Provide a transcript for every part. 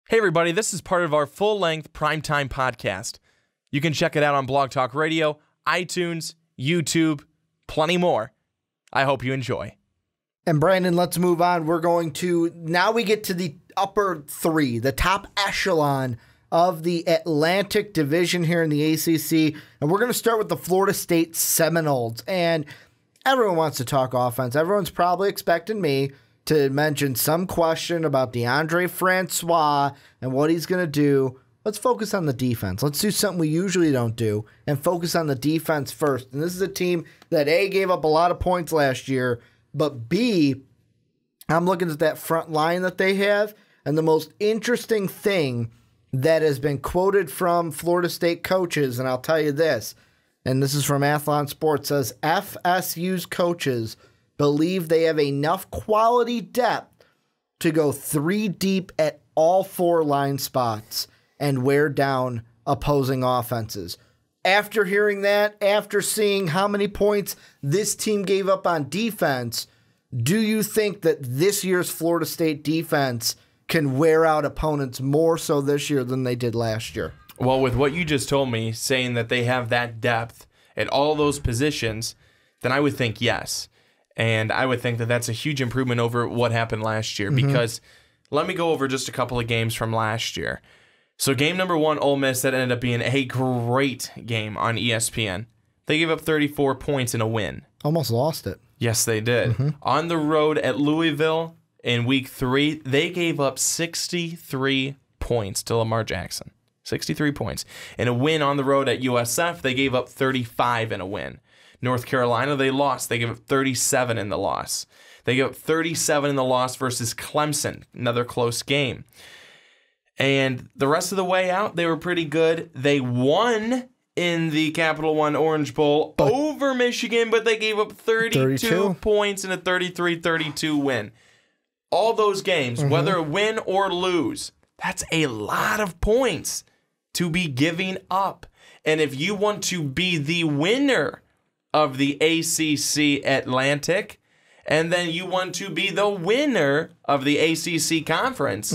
Hey everybody, this is part of our full-length primetime podcast. You can check it out on Blog Talk Radio, iTunes, YouTube, plenty more. I hope you enjoy. And Brandon, let's move on. Now we get to the upper three, the top echelon of the Atlantic Division here in the ACC. And we're going to start with the Florida State Seminoles. And everyone wants to talk offense. Everyone's probably expecting me to mention some question about DeAndre Francois and what he's going to do. Let's focus on the defense. Let's do something we usually don't do and focus on the defense first. And this is a team that A, gave up a lot of points last year, but B, I'm looking at that front line that they have, and the most interesting thing that has been quoted from Florida State coaches, and I'll tell you this, and this is from Athlon Sports, says FSU's coaches believe they have enough quality depth to go 3 deep at all 4 line spots and wear down opposing offenses. After hearing that, after seeing how many points this team gave up on defense, do you think that this year's Florida State defense can wear out opponents more so this year than they did last year? Well, with what you just told me, saying that they have that depth at all those positions, then I would think yes. And I would think that that's a huge improvement over what happened last year, because let me go over just a couple of games from last year. So game number 1, Ole Miss, that ended up being a great game on ESPN. They gave up 34 points in a win. Almost lost it. Yes, they did. On the road at Louisville in week 3, they gave up 63 points to Lamar Jackson. 63 points. In a win on the road at USF, they gave up 35 in a win. North Carolina, they lost. They gave up 37 in the loss. They gave up 37 in the loss versus Clemson, another close game. And the rest of the way out, they were pretty good. They won in the Capital One Orange Bowl over Michigan, but they gave up 32 points in a 33-32 win. All those games, whether win or lose, that's a lot of points to be giving up. And if you want to be the winner of the ACC Atlantic, and then you want to be the winner of the ACC Conference,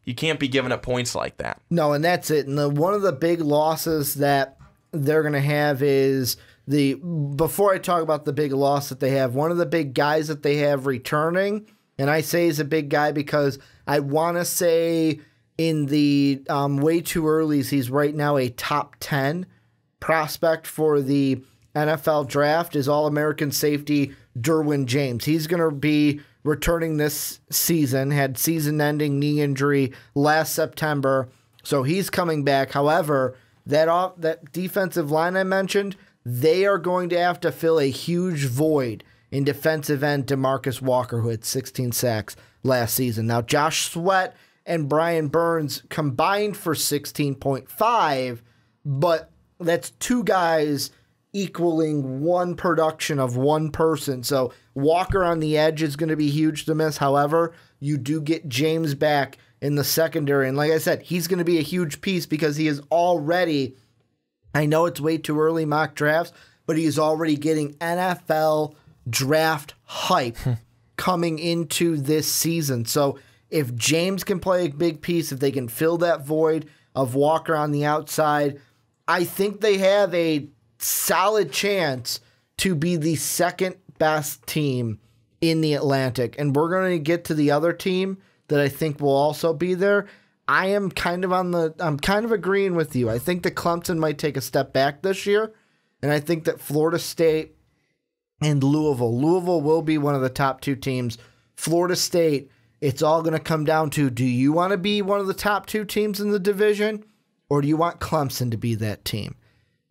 you can't be giving up points like that. No, and that's it. And one of the big losses that they're going to have is before I talk about the big loss that they have, one of the big guys that they have returning, and I say he's a big guy because I want to say in the way too early, he's right now a top 10 prospect for the NFL draft, is All-American safety Derwin James. He's going to be returning this season, had season-ending knee injury last September, so he's coming back. However, that defensive line I mentioned, they are going to have to fill a huge void in defensive end DeMarcus Walker, who had 16 sacks last season. Now, Josh Sweat and Brian Burns combined for 16.5, but that's 2 guys equaling 1 production of 1 person. So Walker on the edge is going to be huge to miss. However, you do get James back in the secondary. And like I said, he's going to be a huge piece because he is already, I know it's way too early mock drafts, but he is already getting NFL draft hype coming into this season. So if James can play a big piece, if they can fill that void of Walker on the outside, I think they have a solid chance to be the second best team in the Atlantic. And we're going to get to the other team that I think will also be there. I'm kind of agreeing with you. I think that Clemson might take a step back this year. And I think that Florida State and Louisville will be one of the top 2 teams. Florida State, it's all going to come down to, do you want to be one of the top 2 teams in the division, or do you want Clemson to be that team?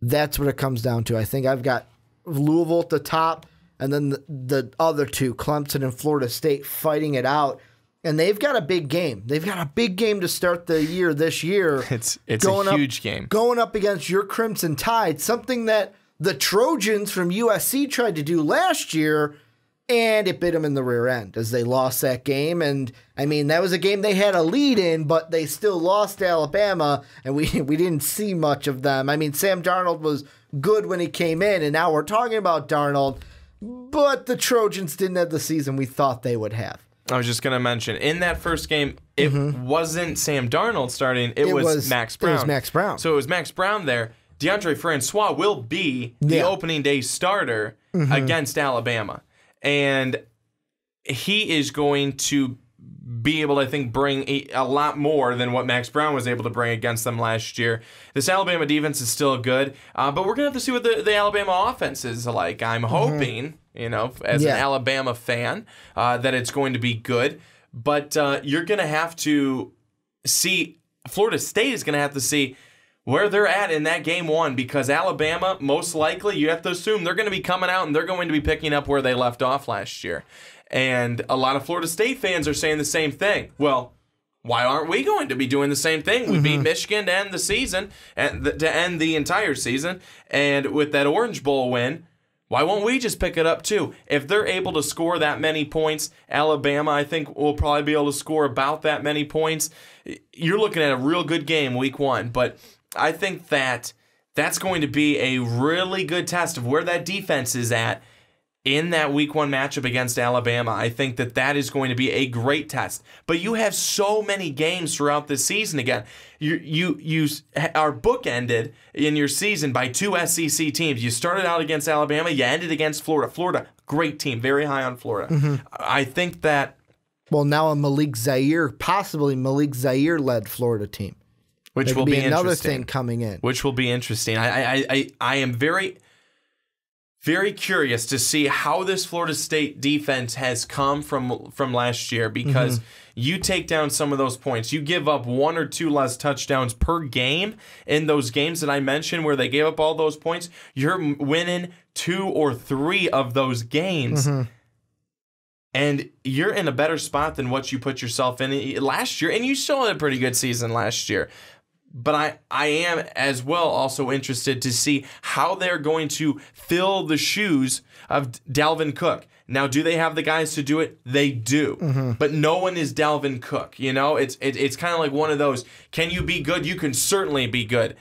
That's what it comes down to. I think I've got Louisville at the top, and then the other 2, Clemson and Florida State, fighting it out. And they've got a big game. They've got a big game to start the year this year. It's a huge game. Going up against your Crimson Tide, something that the Trojans from USC tried to do last year, and it bit them in the rear end as they lost that game. And, I mean, that was a game they had a lead in, but they still lost to Alabama, and we didn't see much of them. I mean, Sam Darnold was good when he came in, and now we're talking about Darnold, but the Trojans didn't have the season we thought they would have. I was just going to mention, in that first game, it wasn't Sam Darnold starting. It was Max Brown. It was Max Brown. So it was Max Brown there. DeAndre Francois will be the opening day starter against Alabama. And he is going to be able to, I think, bring a lot more than what Max Brown was able to bring against them last year. This Alabama defense is still good, but we're going to have to see what the Alabama offense is like. I'm hoping, as an Alabama fan, that it's going to be good. But you're going to have to see, Florida State is going to have to see where they're at in that game one, because Alabama, most likely, you have to assume they're going to be coming out and they're going to be picking up where they left off last year. And a lot of Florida State fans are saying the same thing. Well, why aren't we going to be doing the same thing? We beat Michigan to end the season, and to end the entire season. And with that Orange Bowl win, why won't we just pick it up too? If they're able to score that many points, Alabama, I think, will probably be able to score about that many points. You're looking at a real good game week one. But I think that's going to be a really good test of where that defense is at in that week one matchup against Alabama. I think that is going to be a great test. But you have so many games throughout this season again. You are bookended in your season by two SEC teams. You started out against Alabama. You ended against Florida. Florida, great team. Very high on Florida. I think that... Well, now a possibly Malik Zaire-led Florida team. Which will be another interesting. thing coming in. Which will be interesting. I am very... very curious to see how this Florida State defense has come from last year, because you take down some of those points. You give up one or two less touchdowns per game in those games that I mentioned where they gave up all those points. You're winning 2 or 3 of those games. And you're in a better spot than what you put yourself in last year. And you still had a pretty good season last year. But I am as well also interested to see how they're going to fill the shoes of Dalvin Cook. Now, do they have the guys to do it? They do. But no one is Dalvin Cook. It's kind of like one of those, can you be good? You can certainly be good.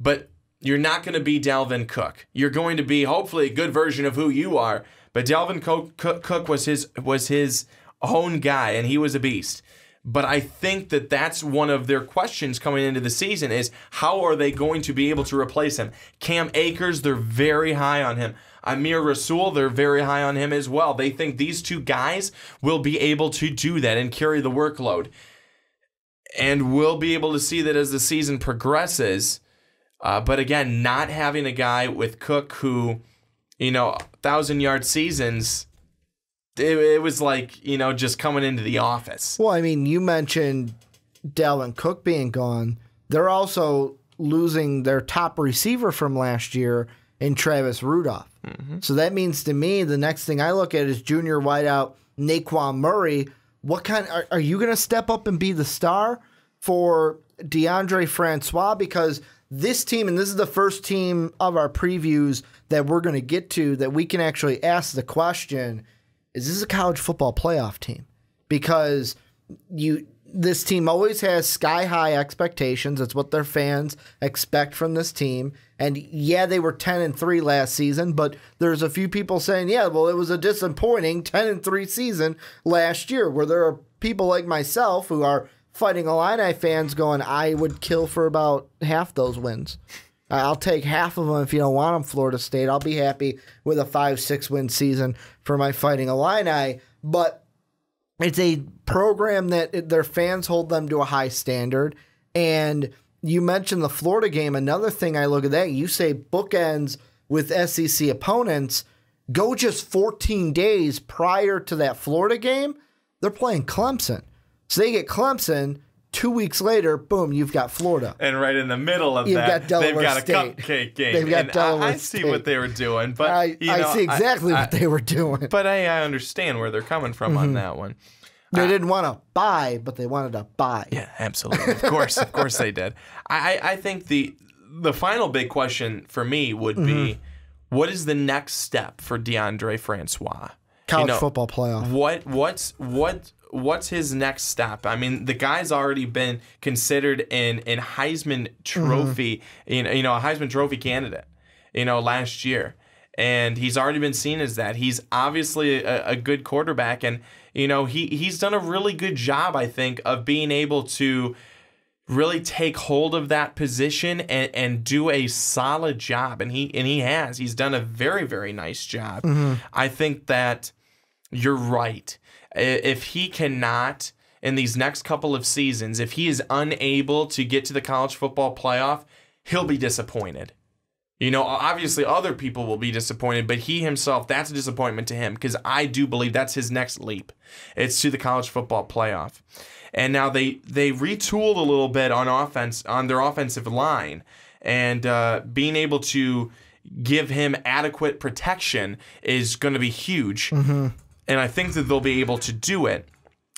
But you're not going to be Dalvin Cook. You're going to be hopefully a good version of who you are. But Dalvin Cook was his own guy, and he was a beast. But I think that's one of their questions coming into the season is, how are they going to be able to replace him? Cam Akers, they're very high on him. Amir Rasul, they're very high on him as well. They think these two guys will be able to do that and carry the workload. And we'll be able to see that as the season progresses. But again, not having a guy with Cook who, 1,000-yard seasons... It was like, just coming into the office. Well, I mean, you mentioned Dalvin Cook being gone. They're also losing their top receiver from last year in Travis Rudolph. So that means to me, the next thing I look at is junior wideout Naquan Murray. What kind are you going to step up and be the star for DeAndre Francois? Because this team, and this is the first team of our previews that we're going to get to, that we can actually ask the question, is this a college football playoff team? Because this team always has sky-high expectations. That's what their fans expect from this team. And, yeah, they were 10-3 last season, but there's a few people saying, yeah, well, it was a disappointing 10-3 season last year, where there are people like myself who are Fighting Illini fans going, I would kill for about half those wins. I'll take half of them if you don't want them, Florida State. I'll be happy with a 5-6 win season for my Fighting Illini. But it's a program that their fans hold them to a high standard. And you mentioned the Florida game. Another thing I look at that, you say bookends with SEC opponents. Go just 14 days prior to that Florida game, they're playing Clemson. So they get Clemson. 2 weeks later, boom, you've got Florida. And right in the middle of they've that, got they've got State. a cupcake game. They've got and Delaware I see what they were doing. But I see exactly what they were doing. But I understand where they're coming from on that one. They didn't want to buy, but they wanted to buy. Yeah, absolutely. Of course they did. I think the final big question for me would be, what is the next step for DeAndre Francois? College football playoff. What's his next step? I mean, the guy's already been considered in Heisman Trophy, a Heisman Trophy candidate, last year. and he's already been seen as that. He's obviously a good quarterback, and he's done a really good job, I think, of being able to really take hold of that position and do a solid job, and he has. He's done a very, very nice job. I think that you're right. If he cannot, in these next couple of seasons, if he is unable to get to the college football playoff, he'll be disappointed. Obviously other people will be disappointed, but he himself, that's a disappointment to him, because I do believe that's his next leap. It's to the college football playoff. And now they retooled a little bit on offense, on their offensive line, and being able to give him adequate protection is going to be huge. And I think that they'll be able to do it.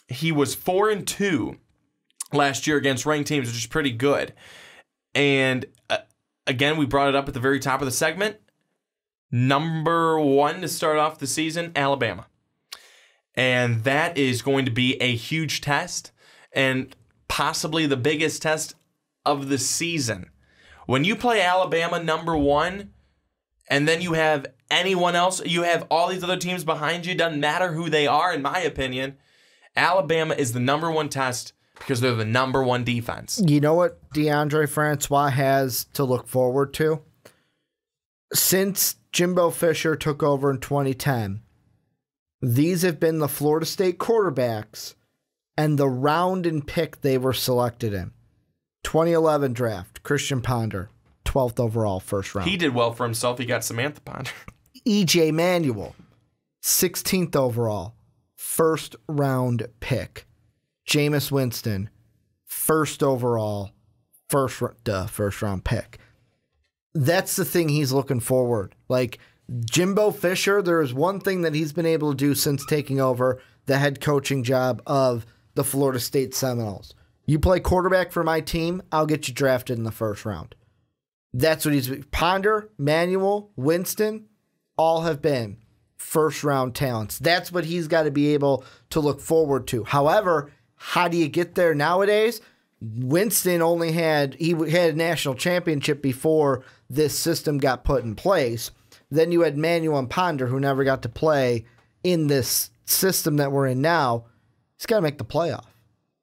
He was 4-2 last year against ranked teams, which is pretty good. And again, we brought it up at the very top of the segment. Number 1 to start off the season, Alabama. And that is going to be a huge test, and possibly the biggest test of the season. When you play Alabama number 1, and then you have anyone else, you have all these other teams behind you, doesn't matter who they are, in my opinion, Alabama is the number 1 test because they're the number 1 defense. You know what DeAndre Francois has to look forward to? Since Jimbo Fisher took over in 2010, these have been the Florida State quarterbacks and the round and pick they were selected in. 2011 draft, Christian Ponder, 12th overall, first round. He did well for himself. He got Samantha Ponder. E.J. Manuel, 16th overall, first round pick. Jameis Winston, first overall, first round pick. That's the thing he's looking forward. Like Jimbo Fisher, there is one thing that he's been able to do since taking over the head coaching job of the Florida State Seminoles. You play quarterback for my team, I'll get you drafted in the first round. That's what he's... Ponder, Manuel, Winston, all have been first-round talents. That's what he's got to be able to look forward to. However, how do you get there nowadays? Winston only had a national championship before this system got put in place. Then you had Manuel and Ponder, who never got to play in this system that we're in now. He's got to make the playoff.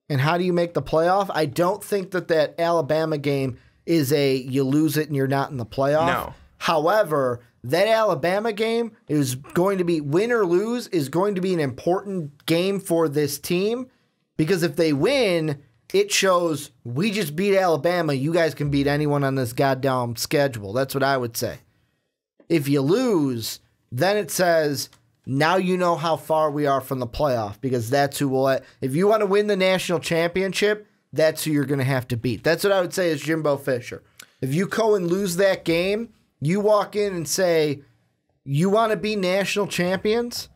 And how do you make the playoff? I don't think that Alabama game is you lose it and you're not in the playoff. No. However, that Alabama game is going to be, win or lose, is going to be an important game for this team, because if they win, it shows we just beat Alabama. You guys can beat anyone on this goddamn schedule. That's what I would say. If you lose, then it says, now you know how far we are from the playoff, because that's who will... If you want to win the national championship, that's who you're going to have to beat. That's what I would say is Jimbo Fisher. If you go and lose that game, you walk in and say, you want to be national champions,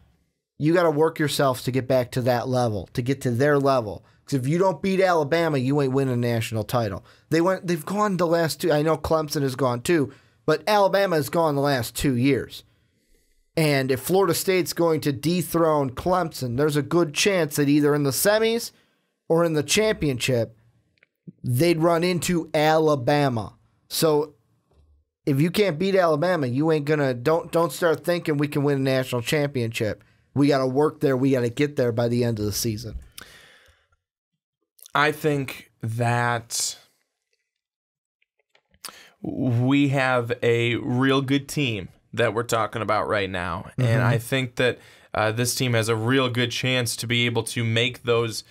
you got to work yourself to get back to that level, to get to their level. Because if you don't beat Alabama, you ain't winning a national title. They've gone the last 2... I know Clemson has gone too, but Alabama has gone the last 2 years. And if Florida State's going to dethrone Clemson, there's a good chance that either in the semis or in the championship, they'd run into Alabama. So if you can't beat Alabama, you ain't gonna... Don't start thinking we can win a national championship. We got to work there. We got to get there by the end of the season. I think that we have a real good team that we're talking about right now. Mm-hmm. And I think that this team has a real good chance to be able to make those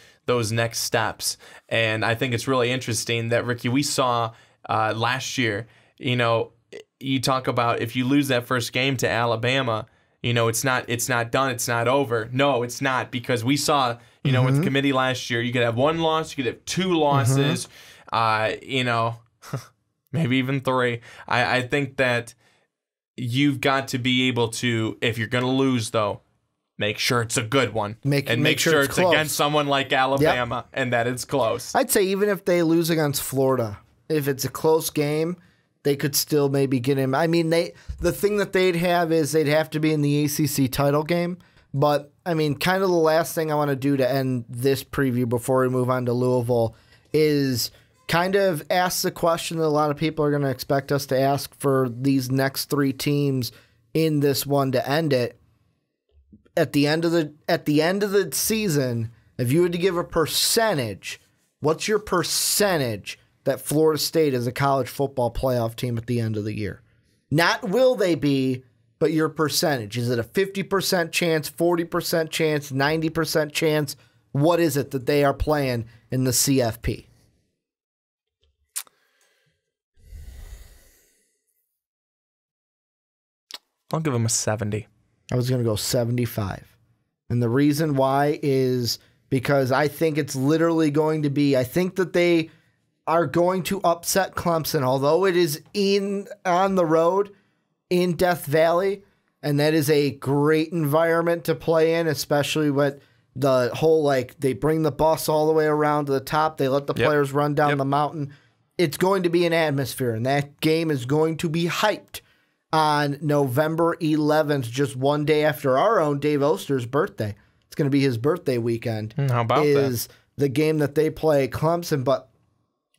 next steps. And I think it's really interesting that, Ricky, we saw last year, you talk about if you lose that first game to Alabama, it's not done, it's not over. No, it's not, because we saw, mm-hmm. with the committee last year, you could have 1 loss, you could have 2 losses, maybe even 3. I think that you've got to be able to, if you're going to lose, though, make sure it's a good one. Make sure it's against someone like Alabama, and that it's close. I'd say even if they lose against Florida, if it's a close game, they could still maybe get him. I mean, the thing that they'd have is they'd have to be in the ACC title game. But, I mean, kind of the last thing I want to do to end this preview before we move on to Louisville is kind of ask the question that a lot of people are going to expect us to ask for these next 3 teams in this one to end it. At the end of the season, if you had to give a percentage, what's your percentage that Florida State is a college football playoff team at the end of the year? Not will they be, but your percentage. Is it a 50% chance, 40% chance, 90% chance? What is it that they are playing in the CFP? I'll give them a 70. I was going to go 75. And the reason why is because I think it's literally going to be, I think that they are going to upset Clemson, although it is on the road in Death Valley, and that is a great environment to play in, especially with the whole, like, they bring the bus all the way around to the top, they let the players run down the mountain. It's going to be an atmosphere, and that game is going to be hyped on November 11th, just one day after our own Dave Oster's birthday. It's going to be his birthday weekend. How about is that? The game that they play Clemson, but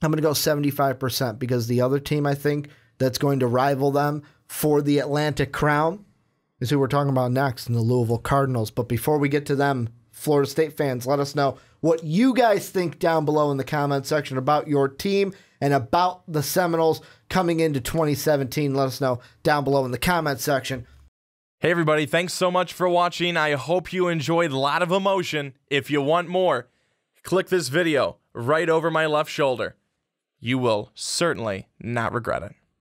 I'm going to go 75% because the other team I think that's going to rival them for the Atlantic crown is who we're talking about next, in the Louisville Cardinals. But before we get to them, Florida State fans, let us know what you guys think down below in the comment section about your team and about the Seminoles coming into 2017. Let us know down below in the comment section. Hey everybody, thanks so much for watching. I hope you enjoyed a lot of emotion. If you want more, click this video right over my left shoulder. You will certainly not regret it.